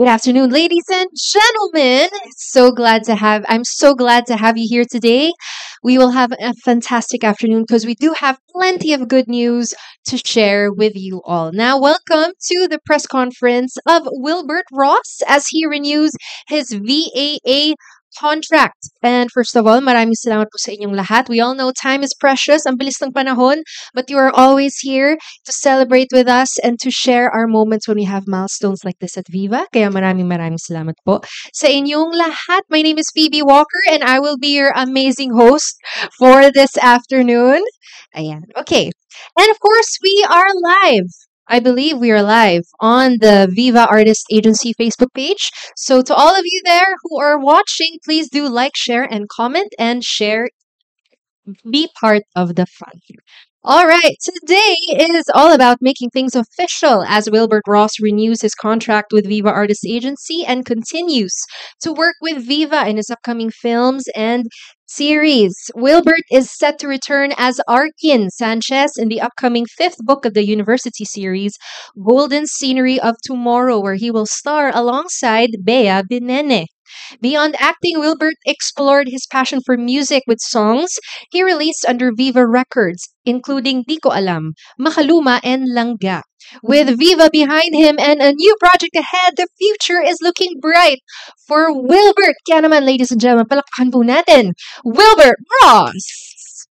Good afternoon, ladies and gentlemen. I'm so glad to have you here today. We will have a fantastic afternoon because we do have plenty of good news to share with you all. Now, welcome to the press conference of Wilbert Ross as he renews his VAA contract. And first of all, maraming salamat po sa inyong lahat. We all know time is precious, ang bilis ng panahon, but you are always here to celebrate with us and to share our moments when we have milestones like this at Viva. Kaya maraming salamat po sa inyong lahat. My name is Phoebe Walker and I will be your amazing host for this afternoon. Ayan. Okay. And of course, we are live. I believe we are live on the Viva Artist Agency Facebook page. So to all of you there who are watching, please do like, share, and comment and share. Be part of the fun. All right, today is all about making things official as Wilbert Ross renews his contract with Viva Artist Agency and continues to work with Viva in his upcoming films and series. Wilbert is set to return as Arkin Sanchez in the upcoming fifth book of the University series, Golden Scenery of Tomorrow, where he will star alongside Bea Binene. Beyond acting, Wilbert explored his passion for music with songs he released under Viva Records, including Di Ko Alam, Makaluma, and Langga. With Viva behind him and a new project ahead, the future is looking bright for Wilbert. Kaya naman, ladies and gentlemen, palakpakan po natin, Wilbert Ross!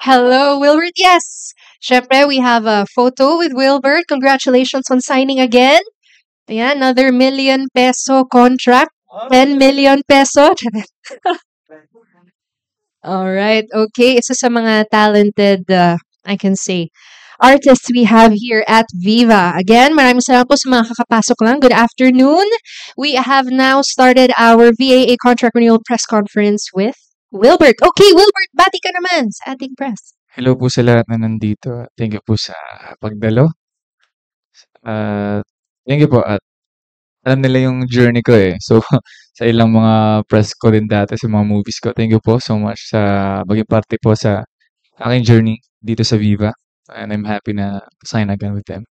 Hello, Wilbert. Yes, syempre, we have a photo with Wilbert. Congratulations on signing again. Ayan, another ₱1 million contract. 10 million peso. All right. Okay. Isa sa mga talented, I can say, artists we have here at Viva. Again, maraming salamat po sa mga kakapasok lang. Good afternoon. We have now started our VAA contract renewal press conference with Wilbert. Okay, Wilbert, bati ka naman sa ating press. Hello po sa lahat na nandito. Thank you po sa pagdalo. Thank you po at alam nila yung journey ko eh. So, sa ilang mga press ko din dati sa mga movies ko. Thank you po so much sa maging parte po sa aking journey dito sa Viva. And I'm happy na sign again with them.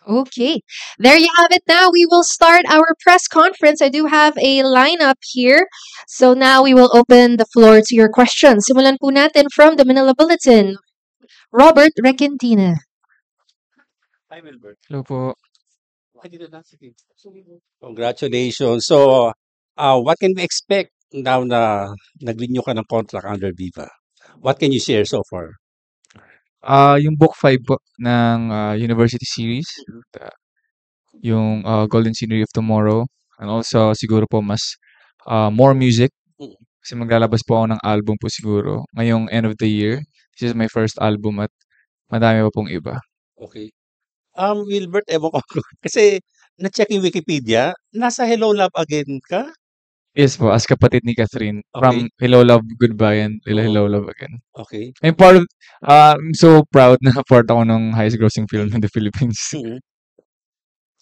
Okay, there you have it. Now we will start our press conference. I do have a lineup here. So now we will open the floor to your questions. Simulan po natin from the Manila Bulletin. Robert Requentina. Hi, Wilbert. Hello po. Congratulations. So, what can we expect now na nag-renew ka ng contract under Viva? What can you share so far? Yung book 5 po ng University series. Yung Golden Scenery of Tomorrow. And also, siguro po mas more music. Kasi maglalabas po ako ng album po siguro ngayong end of the year. This is my first album at madami pa pong iba. Okay. Wilbert, ewan ko kasi na-check yung Wikipedia, nasa Hello Love Again ka? Yes po, as kapatid ni Catherine. Okay. From Hello Love Goodbye and Oo. Hello Love Again. Okay. I'm so proud na part ako ng highest grossing film in the Philippines. Mhm.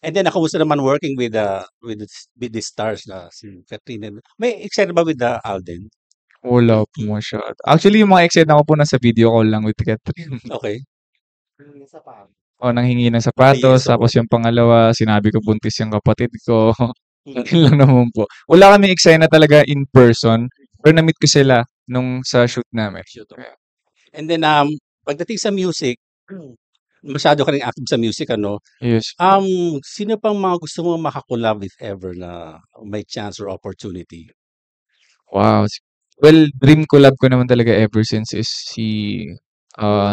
And then, kamusta naman working with the stars na si Catherine? May excited ba with the Alden? Wala po masyado. Actually, yung mga excited ako po nasa video call lang with Catherine. Okay. O, nanghingi ng sapatos. Yes, oo. Tapos yung pangalawa, sinabi ko buntis yung kapatid ko. Mhm. Yun lang naman po. Wala kami excited na talaga in person. Pero na-meet ko sila nung sa shoot namin. Shoot, okay. And then, pagdating sa music, masyado ka rin active sa music, ano? Yes. Sino pang mga gusto mo makakolab if ever na may chance or opportunity? Wow. Well, dream collab ko naman talaga ever since is si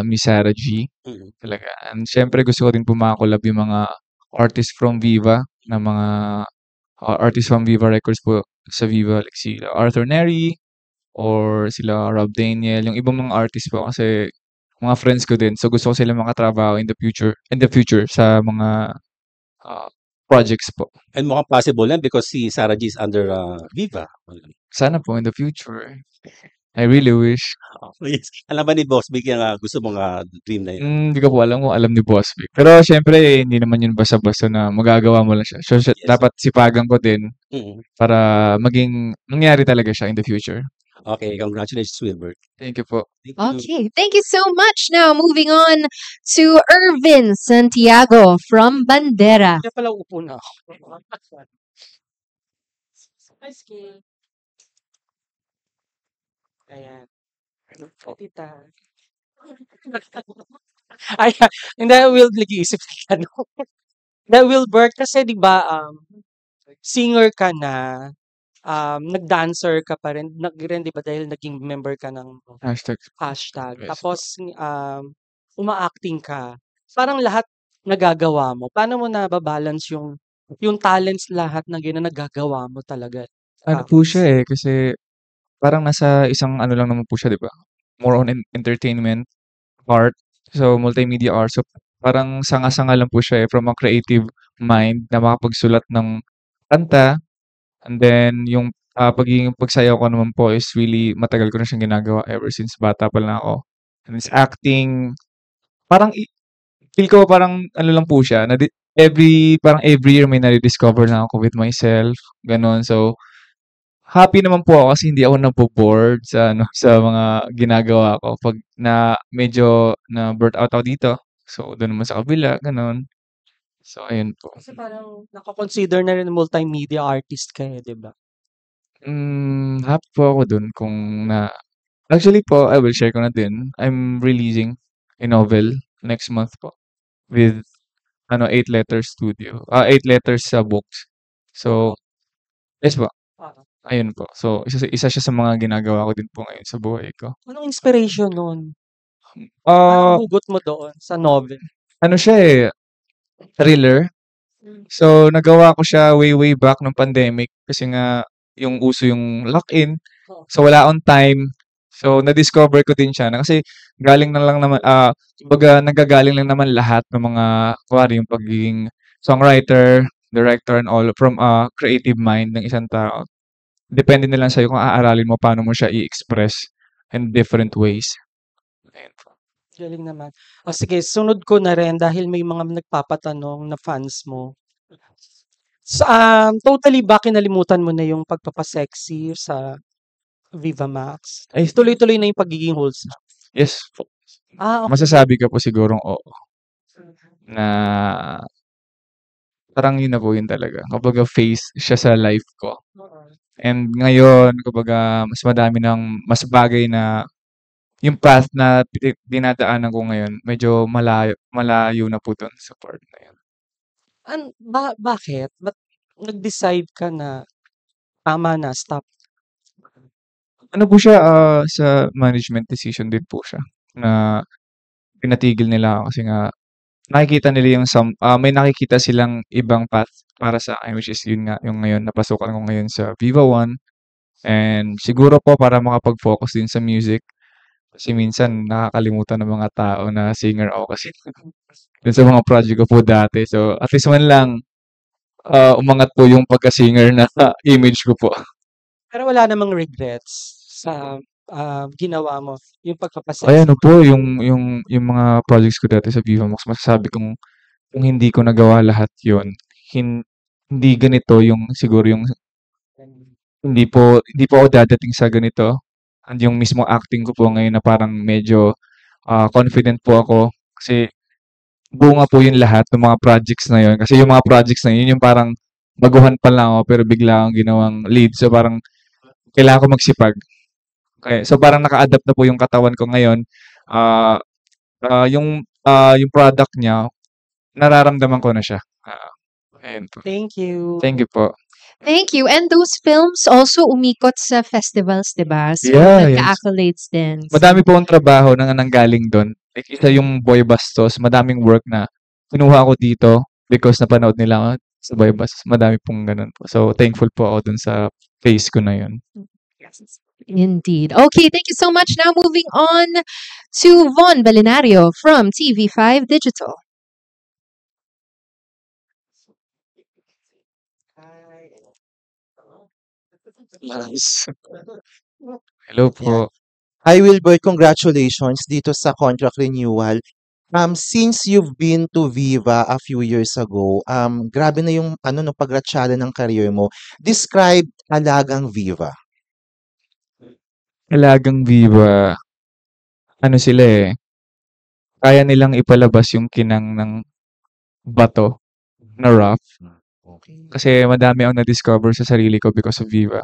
Miss Sarah G. Mhm. Talaga. And syempre gusto ko din po makakolab yung mga artists from Viva na mga artists from Viva Records po sa Viva like si Arthur Neri or sila Rob Daniel, yung ibang mga artists po kasi mga friends ko din. So gusto ko sila makatrabaho in the future sa mga projects po. And mukhang possible yan because si Sarah G is under Viva. Sana po in the future. I really wish. Yes. Alam ba ni Boss Big yung gusto mong dream na yun? Hindi ko po alam kung alam ni Boss Vic. Pero syempre, hindi naman yun basta-basta na magagawa mo lang siya. So, Yes. dapat sipagan ko din Mhm. para mangyari talaga siya in the future. Okay, congratulations, Wilbert. Thank you po. Thank you. Okay, thank you so much. Now, moving on to Irvin Santiago from Bandera. Kaya pala upo na ako. Ayan. Hello po. Tita. Ayan. Hindi, Will, nag-iisip ka, no? Hindi, Wilbert, kasi di ba, singer ka na, nag-dancer ka pa rin, rin, di ba, dahil naging member ka ng Hashtag. hashtag. Yes. Tapos, uma-acting ka. Parang lahat nagagawa mo. Paano mo nababalance yung talents lahat na nagagawa mo talaga? Ano po siya kasi parang nasa isang ano lang naman po siya, 'di ba? More on entertainment, art, so multimedia art. So parang sanga-sanga lang po siya from a creative mind na makapagsulat ng kanta, and then yung pagiging pagsayaw ko naman po is really matagal ko na siyang ginagawa ever since bata pa lang ako. And it's acting, parang feel ko parang ano lang po siya, parang every year may nadi-discover na ako with myself, gano'n. So happy naman po ako kasi hindi ako nabo-bored sa ano, sa mga ginagawa ko 'pag na medyo na-burnt out ako dito. So, do'n naman sa kabila, gano'n. So, ayun po. Kasi parang nako-consider na rin multimedia artist ka, eh, 'di ba? Happy po ako do'n actually po, I will share ko na din. I'm releasing a novel next month po with ano, 8 Letters Studio, 8 Letters sa books. So, yes po, ayun po. So, isa siya sa mga ginagawa ko din po ngayon sa buhay ko. Anong inspiration nun? Ah, Anong hugot mo doon sa novel? ano siya, thriller. Hmm. So, nagawa ko siya way back nung pandemic kasi nga yung uso yung lock-in. Oo. So, wala akong time. So, na-discover ko din siya na kasi galing na lang naman, kumbaga nanggagaling lang naman lahat ng mga, kunwari yung pagiging songwriter, director, and all from a creative mind ng isang tao. Depende na lang sa'yo kung aaralin mo paano mo siya i-express in different ways. Ayun po. Galing naman. O sige, sunod ko na rin dahil may mga nagpapatanong na fans mo. Totally ba kinalimutan mo na yung pagpapasexy sa Viva Max? Ay, Tuloy-tuloy na yung pagiging wholesome. yes po. Okay. Masasabi ko po sigurong oo. Na parang yun na po yun talaga. Kumbaga phase siya sa life ko. And ngayon, kumbaga mas bagay na yung path na dinadaanan ko ngayon, medyo malayo na po dun sa part na yun. Bakit? Ba't nag-decide ka na tama na, stop? Ano po siya, sa management decision din po siya na pinatigil nila ako kasi nga nakikita nila yung may nakikita silang ibang path para sa akin, which is yun nga, yung ngayon napasukan ko ngayon sa Viva One. And siguro po para makapag-focus din sa music kasi minsan nakakalimutan ng mga tao na singer ako kasi dun sa mga project ko po dati. So, at least man lang, umangat po yung pagka-singer na image ko po. Pero wala namang regrets sa ginawa mo, yung pagpapasexy. Ay ano po, yung mga projects ko dati sa Viva Max, masasabi kong kung hindi ko nagawa lahat yun, hindi ganito yung siguro yung hindi po ako dadating sa ganito. And yung mismong acting ko po ngayon na parang medyo confident po ako kasi bunga po yun lahat ng mga projects na yun. Kasi yung mga projects na yun yung parang baguhan pa lang ako pero bigla akong ginawang lead. So parang kailangan ko magsipag. Okay. So parang naka-adapt na po yung katawan ko ngayon. Ah, yung product niya, nararamdaman ko na siya. Ayun po. Thank you. Thank you po. Thank you. And those films also umikot sa festivals, 'di ba? So, Yeah, yes. nagka-accolades din. Madami po akong trabaho na nanggaling doon. Like isa yung Boy Bastos, madaming work na kinuha ko dito because napanood nila ako sa Boy Bastos. Madami pong ganun po. So, thankful po ako dun sa phase ko na yun. Indeed. Okay, thank you so much. Now moving on to Von Belinario from TV5 Digital. Nice. Hello po. Hi Wilbert, congratulations dito sa contract renewal. Since you've been to Viva a few years ago, grabe na yung no, pagratsada ng career mo. Describe Alagang Viva. Alagang Viva, ano sila eh, kaya nilang ipalabas yung kinang ng bato na rough. Okay. Kasi madami akong na-discover sa sarili ko because of Viva.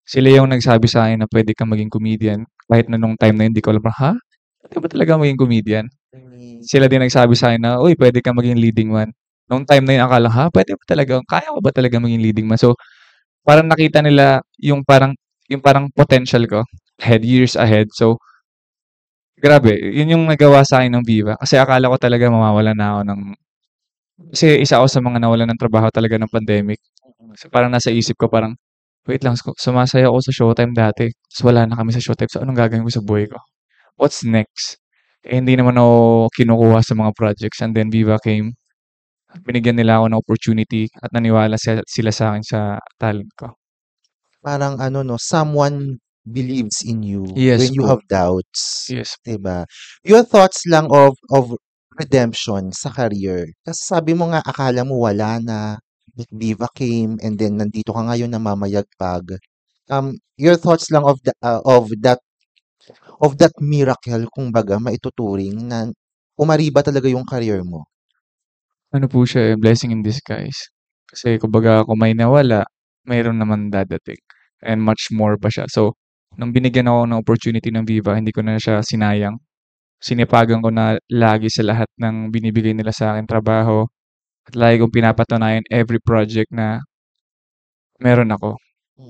Sila yung nagsabi sa akin na pwede kang maging comedian. Kahit na nung time na yun, hindi ko alam, ha? Pwede ba talaga maging comedian? Sila din nagsabi sa akin na, uy, pwede kang maging leading man. Nung time na yun, akala, ha? Pwede ba talaga? Kaya ko ba talaga maging leading man? So, parang nakita nila yung parang potential ko years ahead. So, grabe, yun yung nagawa sa akin ng Viva. Kasi akala ko talaga mawawala na ako ng kasi isa ako sa mga nawalan ng trabaho talaga ng pandemic. So, parang nasa isip ko parang, wait lang, sumasaya ako sa Showtime dati. Tapos wala na kami sa Showtime. So, anong gagawin ko sa buhay ko? What's next? Eh, hindi naman ako kinukuha sa mga projects. And then Viva came. Binigyan nila ako ng opportunity at naniwala sila sa akin sa talent ko. Parang ano 'no, someone believes in you Yes when you po. have doubts, Yes po. 'di ba? Your thoughts lang of redemption sa career. Kasi sabi mo nga akala mo wala na, but Viva came and then nandito ka ngayon namamayagpag. Your thoughts lang of that miracle kumbaga maituturing na umariba talaga yung career mo. Ano po siya, eh, blessing in disguise. Kasi kumbaga kung may nawala, mayroon naman dadating. And much more pa siya. So, nung binigyan ako ng opportunity ng Viva, hindi ko na siya sinayang. Sinipagan ko na lagi sa lahat ng binibigay nila sa akin trabaho. At lagi kong pinapatunayan every project na meron ako.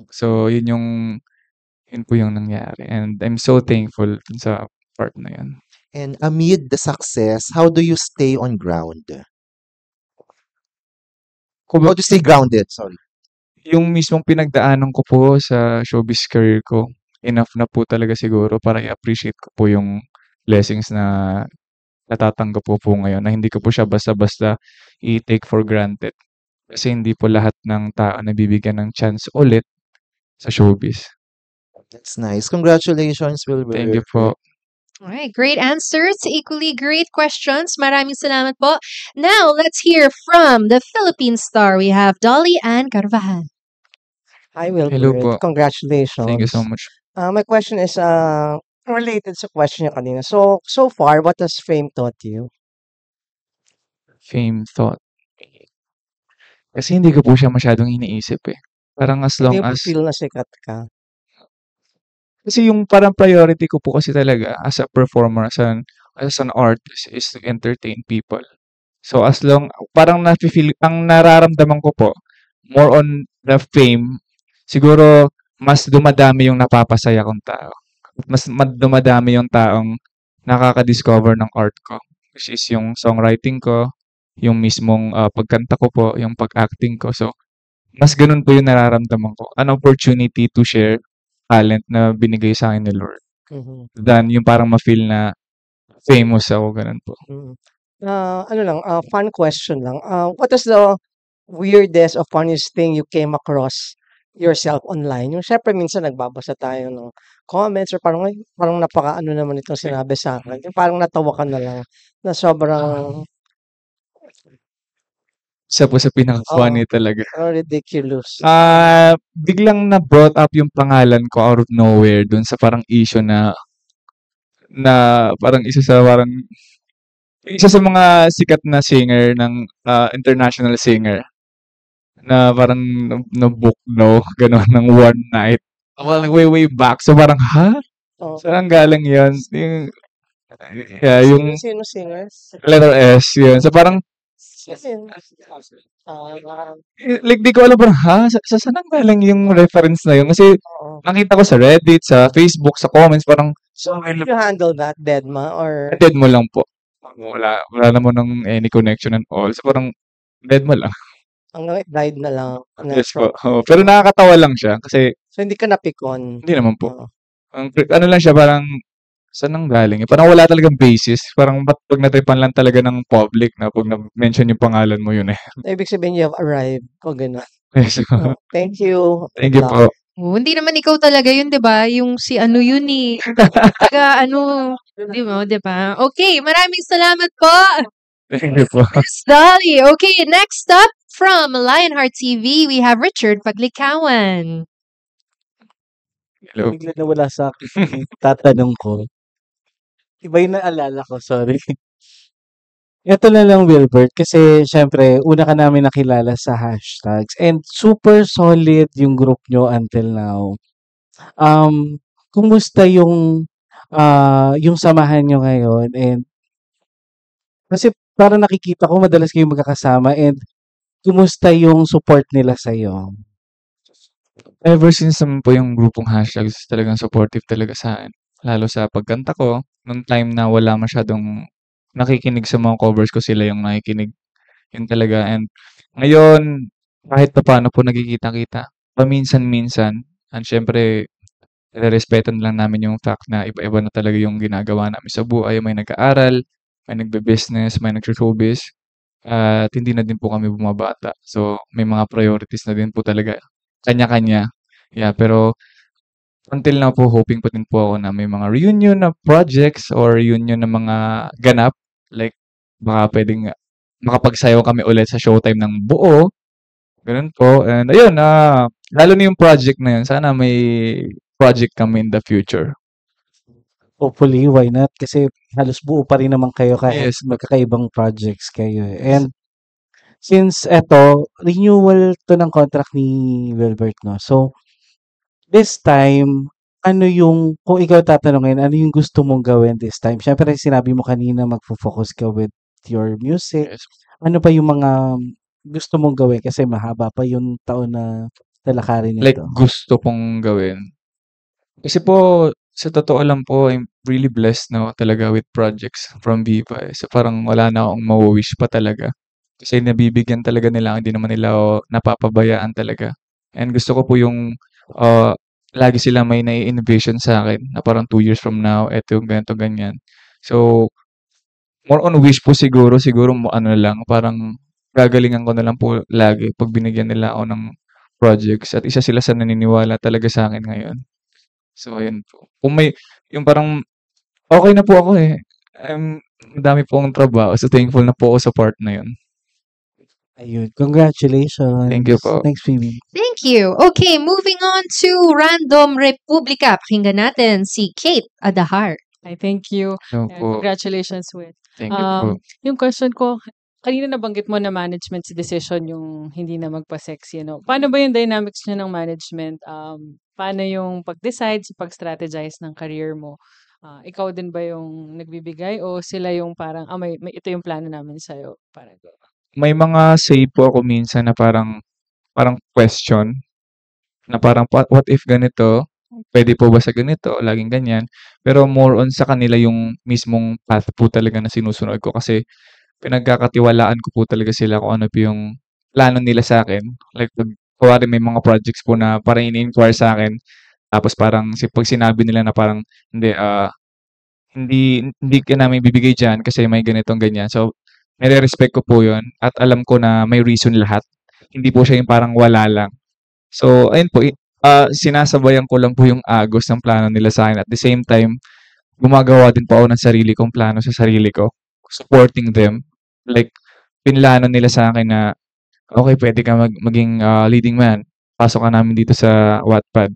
So, yun po yung nangyari. And I'm so thankful dun sa part na yun. And amid the success, how do you stay on ground? How to stay grounded, sorry. Yung mismong pinagdaanan ko po sa showbiz career ko, enough na po talaga siguro para i-appreciate ko po yung blessings na natatanggap ko po ngayon na hindi ko po siya basta-basta i-take for granted. Kasi hindi po lahat ng tao nabibigyan ng chance ulit sa showbiz. That's nice. Congratulations, Thank you Wilbert. po. All right, great answers. Equally great questions. Maraming salamat po. Now, let's hear from the Philippine star. We have Dolly Ann Carvajal. Hi, Hello Wilbert. po. Thank you Congratulations. so much. My question is related sa question niya kanina. So far, what has fame taught you? Fame thought. Kasi hindi ko po siya masyadong iniisip eh. Parang as long Hindi mo as feel na sikat ka. kasi yung parang priority ko po kasi talaga as a performer, as an artist is to entertain people. So as long, parang nafe-feel, ang nararamdaman ko po, more on the fame, siguro mas dumadami yung napapasaya kong tao. Mas dumadami yung taong nakaka-discover ng art ko. Which is yung songwriting ko, yung mismong pagkanta ko po, yung pag-acting ko. So, mas ganun po yung nararamdaman ko. An opportunity to share talent na binigay sa akin ni Lord. Mhm. Than yung parang ma-feel na famous ako, ganun po. Mhm. Ano lang, fun question lang. What is the weirdest or funniest thing you came across yourself online? Yung syempre minsan nagbabasa tayo ng comments or parang, "Ay, parang napaka-ano naman itong sinabi sa akin." Yung parang natawa ka na lang na sobrang Isa po sa oo, pinaka-funny talaga. ridiculous. Biglang na-brought up yung pangalan ko out of nowhere dun sa parang issue na parang isa sa mga sikat na singer ng international singer na parang na-book daw gano'n ng one night. Well, way back. So parang, ha? Oo. Saan galing yun? Yung Sino singers? letter S, yun. So parang, Sino? Ah, like, di ko alam parang, ha? Saan ang galing yung reference na yun? Kasi oo. nakita ko sa Reddit, sa Facebook, sa comments, parang, so, You handle that, Deadma, or dead mo lang po. Wala naman ng any connection and all. So parang, dead mo lang. hanggang it died na lang. Na, Yes po. Oo. Pero nakakatawa lang siya kasi so, hindi ka napikon. hindi naman po. Oo. Ano lang siya parang saan nang galing? Parang wala talagang basis. Parang ba't pag natripan lang talaga ng public na pag na-mention yung pangalan mo yun eh. Ibig sabihin you have arrived. O gano'n. Yes. Thank you. Thank Good you luck. po. Oh, hindi naman ikaw talaga yun, 'di ba? Yung si ano yun eh. Taga ano, 'di ba? Okay, maraming salamat po. Thank you po. Miss Dolly. Okay, next up from Lionheart TV, we have Richard Paglikawan. Hello. Bigla nawala sa akin yung tatanong ko. Iba yung naalala ko, sorry. Ito na lang, Wilbert, kasi syempre, una ka namin nakilala sa hashtags and super solid yung group nyo until now. Kumusta yung samahan nyo ngayon? And kasi parang nakikita ko madalas kayong magkakasama and kumusta yung support nila sa'yo? Ever since naman po yung grupong hashtags, talagang supportive talaga sa akin. Lalo sa pagkanta ko, nung time na wala masyadong nakikinig sa mga covers ko, sila yung nakikinig. Yun talaga. And ngayon, kahit papaano po nagkikita-kita, paminsan-minsan, and syempre, respetan lang namin yung fact na iba-iba na talaga yung ginagawa namin sa buhay. May nag-aaral, may nagbe-business, may nag-showbiz, at hindi na din po kami bumabata. So, may mga priorities na din po talaga. Kanya-kanya. Yeah, pero until now po, hoping pa din po ako na may mga reunion na projects or reunion na mga ganap. Like, baka pwedeng makapagsayaw kami ulit sa showtime ng buo. Ganun po. And ayun, lalo na yung project na yun. Sana may project kami in the future. Hopefully, why not? Kasi halos buo pa rin naman kayo kahit Yes. magkakaibang projects kayo. And since renewal to ng contract ni Wilbert, no? So, this time, kung ikaw tatanungin, ano yung gusto mong gawin this time? Siyempre, sinabi mo kanina magfo-focus ka with your music. Yes. Ano pa yung mga gusto mong gawin? Kasi mahaba pa yung taon na talakarin Like, nito. gusto kong gawin. Kasi po, sa totoo lang po, I'm really blessed na talaga with projects from Viva. So, parang wala na akong mawi-wish pa talaga. Kasi nabibigyan talaga nila, hindi naman nila ako napapabayaan talaga. And gusto ko po yung lagi sila may nai-envision sa akin na parang 2 years from now, eto, ganito, ganyan. So, more on wish po siguro ano lang, parang gagalingan ko na lang po lagi pag binigyan nila ako ng projects. At isa sila sa naniniwala talaga sa akin ngayon. So, ayun po. Kung may, yung parang, okay na po ako eh. Madami po akong trabaho. So, thankful na po ako sa part na yun. Ayun. Congratulations. Thank you po. Thanks, Phoebe. Thank you. Okay, moving on to Random Republika. Pakinggan natin si Kate Adahar. Ay, thank you. Ano And po. congratulations with. Thank you po. Yung question ko, kanina nabanggit mo na management's decision yung hindi na magpa-sexy, no? Paano ba yung dynamics niya ng management? Paano yung pag-decide, pag-strategize ng career mo? Ikaw din ba yung nagbibigay o sila yung parang, ito yung plano namin sa'yo? Parang, May mga say po ako minsan na parang question na parang what if ganito? Pwede po ba sa ganito? Laging ganyan. Pero more on sa kanila yung mismong path po talaga na sinusunod ko kasi pinagkakatiwalaan ko po talaga sila kung ano po yung plano nila sa akin. Like, kunwari may mga projects po na parang ini-inquire sa akin. Tapos parang pag sinabi nila na parang hindi ka namin bibigay dyan kasi may ganitong ganyan. So, nire-respect ko po yun at alam ko na may reason lahat. Hindi po siya yung parang wala lang. So, ayun po, sinasabayan ko lang po yung agos ng plano nila sa akin. At the same time, gumagawa din po ako ng sarili kong plano sa sarili ko. Supporting them. Like, pinlano nila sa akin na, okay, pwede ka maging leading man. Pasok ka namin dito sa Wattpad.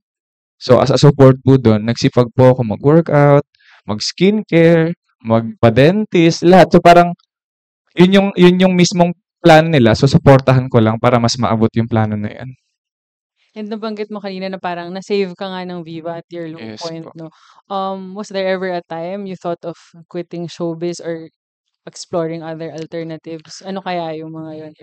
So, as a support po doon, nagsipag po ako mag-workout, mag-skincare, magpa-dentist, lahat. So, parang, yun yung mismong plano nila. So, supportahan ko lang para mas maabot yung plano na yan. and nabanggit mo kanina na parang na-save ka nga ng Viva at your low Yes point, po. no? Was there ever a time you thought of quitting showbiz or exploring other alternatives? Ano kaya yung mga yun?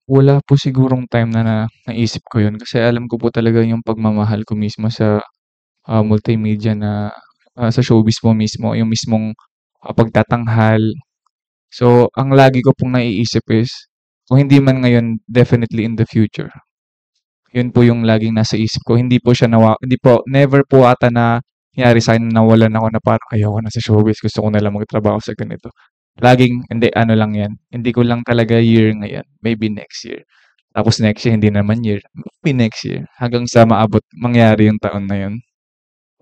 Wala po sigurong time na naisip ko yun. Kasi alam ko po talaga yung pagmamahal ko mismo sa multimedia na sa showbiz po mismo. Yung mismong pagtatanghal. So, ang lagi ko pong naiisip is, kung hindi man ngayon, definitely in the future. Yun po yung laging nasa isip ko. Hindi po never po ata na nangyari sa akin na nawalan ako na parang ayoko na sa showbiz, gusto ko na lang magtrabaho sa ganito. Laging, hindi, ano lang yan. Hindi ko lang talaga year ngayon. Maybe next year. Tapos next year, hindi naman year. Maybe next year. Hanggang sa mangyari yung taon na yun.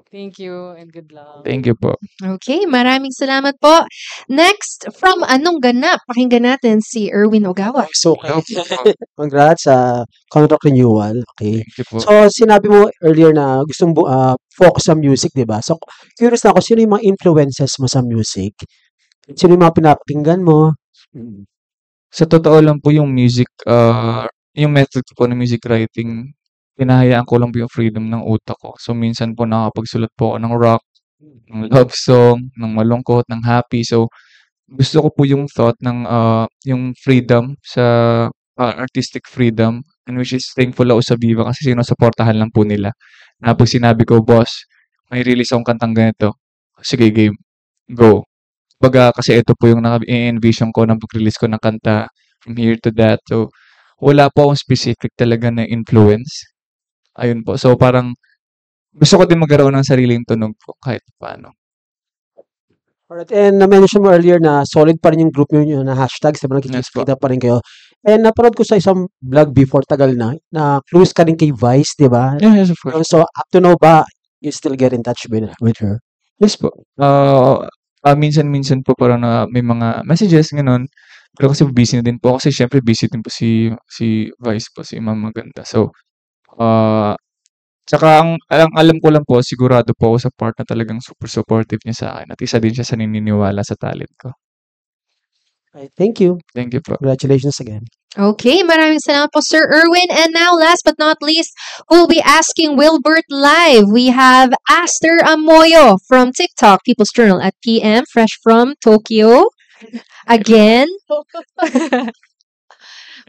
Thank you and good luck. Thank you po. Okay, maraming salamat po. Next, from Anong Ganap, pakinggan natin si Erwin Ogawa. So, Hello okay. po. Congrats sa contract renewal. Okay. Thank you po. So, sinabi mo earlier na gusto mo focus sa music, di ba? So, curious na ako, sino yung mga influences mo sa music? Sino yung mga pinapakinggan mo? Mm. Sa totoo lang po yung music, yung method ko po ng music writing, hinahayaan ko lang po yung freedom ng utak ko. So, minsan po nakakapagsulat po ako ng rock, ng love song, ng malungkot, ng happy. So, gusto ko po yung thought ng yung freedom sa artistic freedom, and which is thankful ako sa Viva kasi sinusuportahan lang po nila. Na pag sinabi ko, boss, may release akong kantang ganito. Sige, game. Go. Baga, kasi ito po yung envision ko na pag-release ko ng kanta from here to that. So, wala po akong specific talaga na influence. Ayun po. So, parang gusto ko din magkaroon ng sariling tunog po kahit paano. Alright, and na-mention mo earlier na solid pa rin yung group nyo na hashtags, diba Yes po. nakikita pa rin kayo. And napanood ko sa isang vlog before tagal na close ka rin kay Vice, di ba? Yes, of course. So, up to now ba, you still get in touch with her? Yes po. Minsan-minsan po parang may mga messages, ganun. Pero kasi busy na din po. Kasi syempre busy din po si Vice po, si Ma'am Maganda. So, tsaka ang alam ko lang po, sigurado po ako sa part na talagang super supportive niya sa akin. At isa din siya sa naniniwala sa talent ko. Right, thank you. Thank you po. Congratulations again. Okay, maraming salamat po, Sir Erwin. And now, last but not least, we'll be asking Wilbert live. We have Aster Amoyo from TikTok, People's Journal at PM, fresh from Tokyo. Again.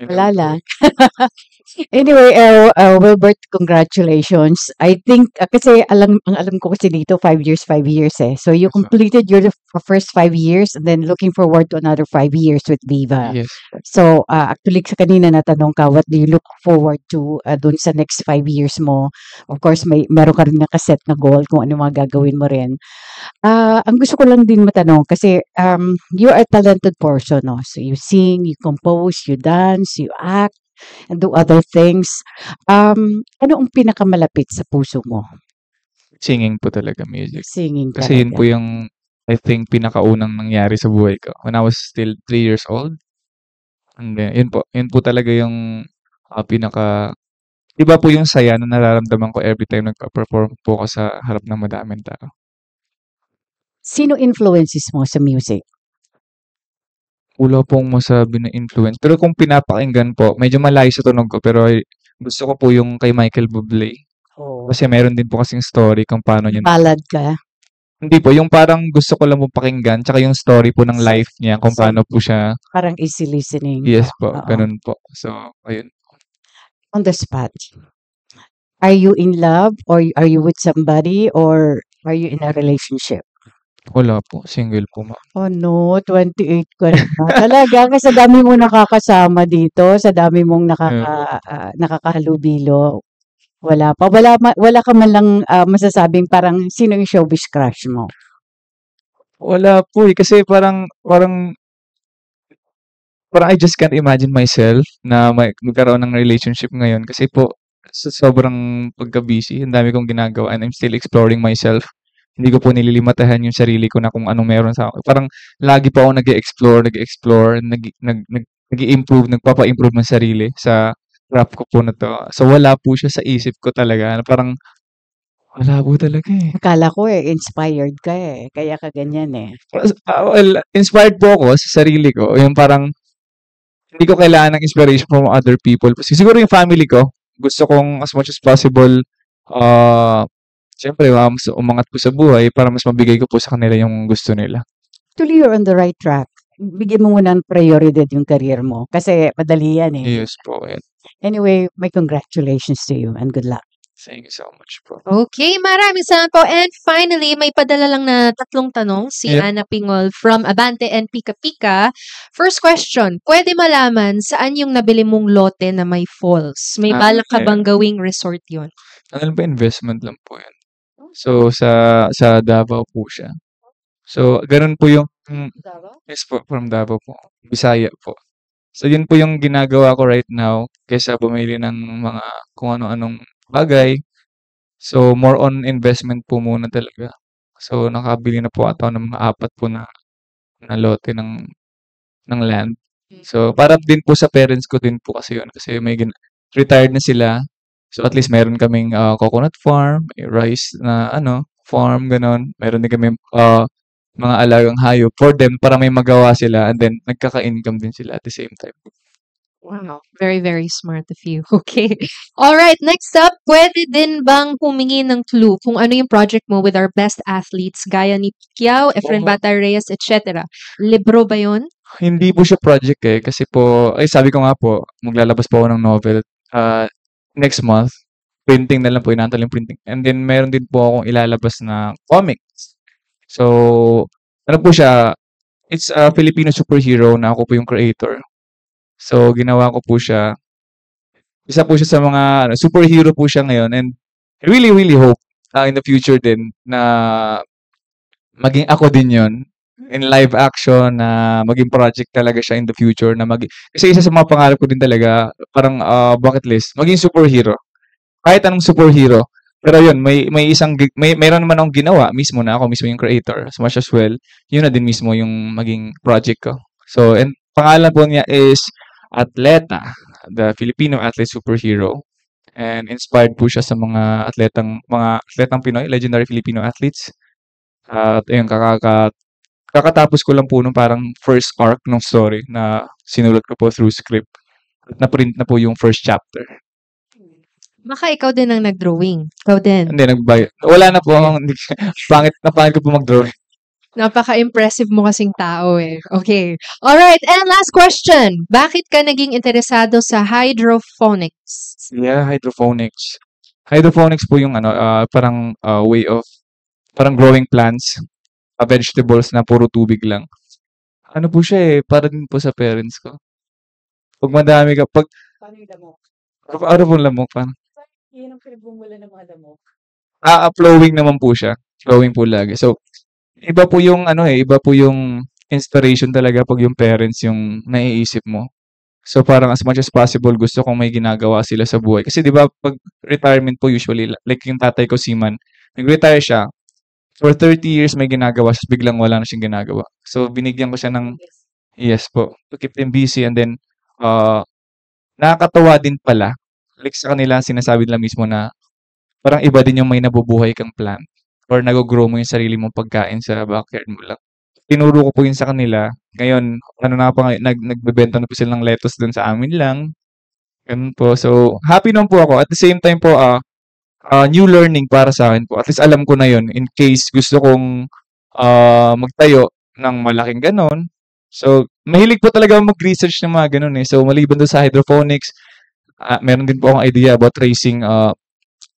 Wala lang. Anyway, Wilbert, congratulations. I think, kasi ang alam ko kasi dito, 5 years eh. So you Yes, po. completed your first 5 years and then looking forward to another 5 years with Viva. Yes. So, actually, sa kanina natanong ka, what do you look forward to dun sa next 5 years mo? Of course, meron ka rin nakaset na goal kung ano mga gagawin mo rin. Ang gusto ko lang din matanong, kasi you are a talented person, no? So, you sing, you compose, you dance, you act, and do other things. Ano ang pinakamalapit sa puso mo? Singing po talaga, music. Singing Kasi yun po talaga. yung, I think, pinakaunang nangyari sa buhay ko. When I was still 3 years old. And then, yun po talaga yung iba po yung saya na nararamdaman ko every time nagpa-perform po ako sa harap ng madaming tao. Sino influences mo sa music? Wala pong masabi na influence. Pero kung pinapakinggan po, medyo malayo sa tunog ko, pero gusto ko po yung kay Michael Bublé. Oh. Kasi meron din po kasing story kung paano niya. Ballad ka? Hindi po, yung parang gusto ko lang po pakinggan, tsaka yung story po ng life niya, kung paano po siya. Parang easy listening. Yes po, Oo. ganun po. So, ayun. On the spot. Are you in love or are you with somebody or are you in a relationship? Wala po, single po ma'am. Oh no, 28 ka na. Talaga, kasi sa dami mong nakakasama dito, sa dami mong nakakahalubilo. Wala pa. Wala ka man lang masasabing parang sino yung showbiz crush mo? Wala po eh, kasi parang I just can't imagine myself na magkaroon ng relationship ngayon kasi po sa sobrang pagka-busy, ang dami kong ginagawa and I'm still exploring myself. Hindi ko po nililimatahan yung sarili ko na kung anong meron sa akin. Parang lagi po ako nag-explore, nag-i-improve, nagpapa-improve ng sarili sa craft ko po na to. So wala po siya sa isip ko talaga. Parang wala po talaga eh. Akala ko inspired ka eh. Kaya ka ganyan eh. Well, inspired po ako sa sarili ko. Yung parang hindi ko kailangan ng inspiration from other people. Siguro yung family ko, gusto kong as much as possible, siyempre, mas umangat po sa buhay para mas mabigay ko po sa kanila yung gusto nila. Actually, you're on the right track. Bigyan mo muna ng prioridad yung career mo. Kasi madali yan eh. Yes po. Anyway, my congratulations to you and good luck. Thank you so much po. Okay, maraming salamat po. And finally, may padala lang na 3 tanong si Yep. Ana Pingol from Abante and Pika Pika. First question, pwede malaman saan yung nabili mong lote na may falls? May balak ka bang gawing resort yun? Ano lang po, investment lang po yan. So, sa Davao po siya. So, ganun po yung, yes po, from Davao po. Bisaya po. So, yun po yung ginagawa ko right now kaysa bumili ng mga kung ano-anong bagay. So, more on investment po muna talaga. So, nakabili na po ata ako ng mga 4 po na lote ng land. So, para din po sa parents ko din po kasi yun. Kasi retired na sila. So, at least meron kaming coconut farm, may rice na farm, ganon. Meron din kami mga alagang hayop for them para may magawa sila and then nagkaka-income din sila at the same time. Wow, very, very smart of you. Okay. All right, next up, pwede din bang humingi ng clue kung ano yung project mo with our best athletes gaya ni Pacquiao, Efren Oo. Bata Reyes, etc. Libro ba yun? Hindi po siya project kasi po, sabi ko nga po, maglalabas po ako ng novel next month. Printing na lang po, inaantay yung printing. And then meron din po akong ilalabas na comics. So, ano po siya, it's a Filipino superhero na ako po yung creator. So, ginawa ko po siya. Isa po siya sa mga superhero po siya ngayon and I really, really hope in the future din na maging ako din yon in live action na maging project talaga siya in the future na kasi isa sa mga pangarap ko din talaga parang bucket list maging superhero kahit anong superhero pero yun mayroon naman akong ginawa mismo na ako mismo yung creator as much as well yun na din mismo yung maging project ko so and pangalan po niya is Atleta, the Filipino athlete superhero and inspired po siya sa mga atletang Pinoy, legendary Filipino athletes. At ayun, kakatapos ko lang po nung parang first arc ng story na sinulat ko po through script. At na-print na po yung first chapter. Baka ikaw din ang nag-drawing. Ikaw din. Hindi, wala na po akong, pangit ko po mag-drawing. Napaka-impressive mo kasing tao eh. Okay. Alright, and last question. Bakit ka naging interesado sa hydroponics? Yeah, hydroponics. Hydroponics po yung parang way of parang growing plants, vegetables na puro tubig lang. Ano po siya para din po sa parents ko. Pag madami ka, Paano yung lamok? ano po lamok pa? Yan ang pinagbumula ng mga lamok. Flowing naman po siya. Flowing po lagi. So, iba po yung iba po yung inspiration talaga pag yung parents yung naiisip mo. So parang as much as possible gusto kong may ginagawa sila sa buhay. Kasi 'di ba pag retirement po usually like yung tatay ko seaman, nag-retire siya. For 30 years may ginagawa, tapos biglang wala na siyang ginagawa. So binigyan ko siya ng yes po, to keep them busy and then nakakatawa din pala. Like sa kanila sinasabi nila mismo na parang iba din yung may nabubuhay kang plant or nag-grow mo yung sarili mong pagkain sa backyard mo lang. Tinuro ko po yun sa kanila. Ngayon, nagbebenta na po sila ng lettuce dun sa amin lang. Ganun po. So, happy naman po ako. At the same time po, new learning para sa akin po. At least alam ko na yun in case gusto kong magtayo ng malaking ganon. So, mahilig po talaga mag-research ng mga ganon eh. So, maliban doon sa hydroponics, meron din po akong idea about raising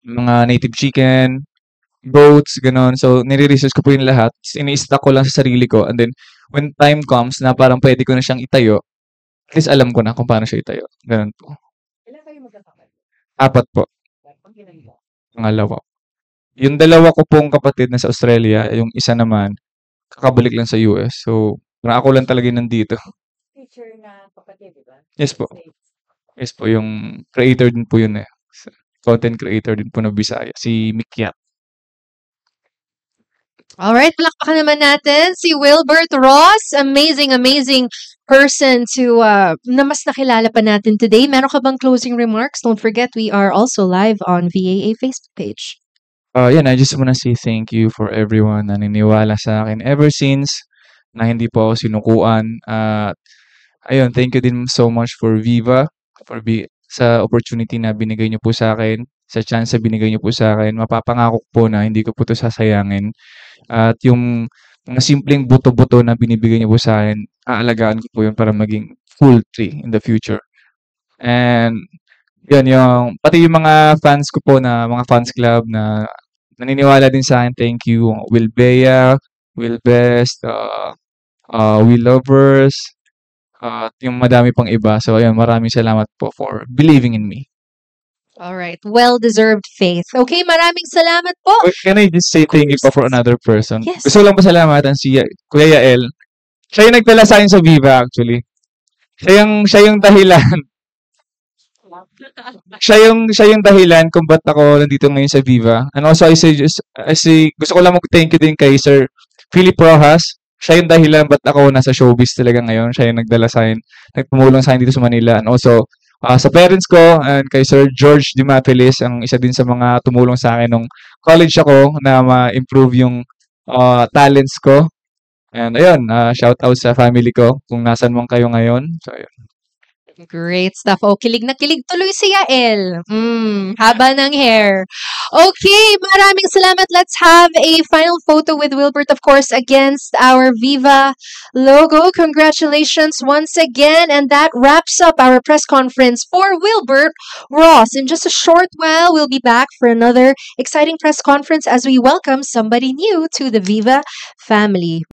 mga native chicken, goats, ganon. So, nire-research ko po yung lahat. Ini-stack ko lang sa sarili ko. And then, when time comes na parang pwede ko na siyang itayo, at least alam ko na kung paano siya itayo. Ganon po. Ilan kayo magkakapatid? 4 po. Pangilan mo? Pangalawa. Yung dalawa ko pong kapatid na sa Australia, yung isa naman, kakabalik lang sa US. So, parang ako lang talaga yung nandito. Teacher na kapatid, di ba? Yes po. Yes po, yung creator din po yun eh. Content creator din po na Bisaya, si Mikyat. Alright, palakpakan naman natin si Wilbert Ross. Amazing, amazing person na mas nakilala pa natin today. Meron ka bang closing remarks? Don't forget, we are also live on VAA Facebook page. I just wanna say thank you for everyone na naniniwala sa akin ever since na hindi po ako sinukuan. Ayun, thank you din so much for Viva, sa opportunity na binigay niyo po sa akin, sa chance na binigay niyo po sa akin. Mapapangako ko po na hindi ko po ito sasayangin. At yung mga simpleng buto-buto na binibigay niyo po sa akin, aalagaan ko po yun para maging full tree in the future. And yun, pati yung mga fans ko po na mga fans club na naniniwala din sa akin, thank you. Will Bea, Will Best, Will Lovers, at yung madami pang iba. So ayun, maraming salamat po for believing in me. Alright, well-deserved faith. Okay, maraming salamat po. Can I just say thank you pa for another person? Yes. Gusto ko lang pasalamatan si Kuya Yael. Siya yung nagtala sa akin sa Viva actually. Siya yung dahilan. Siya yung dahilan kung ba't ako nandito ngayon sa Viva. And also, gusto ko lang mag-thank you din kay Sir Philip Rojas. Siya yung dahilan ba't ako nasa showbiz talaga ngayon. Siya yung nagtumulong sa akin dito sa Manila. And also, sa parents ko and kay Sir George Dimapelis, ang isa din sa mga tumulong sa akin nung college ako na ma-improve yung talents ko. And ayun, shout out sa family ko kung nasan man kayo ngayon. So, ayun. Great stuff. Oh, kilig na kilig tuloy si Yael. Haba ng hair. Okay, maraming salamat. Let's have a final photo with Wilbert, of course, against our Viva logo. Congratulations once again. And that wraps up our press conference for Wilbert Ross. In just a short while, we'll be back for another exciting press conference as we welcome somebody new to the Viva family.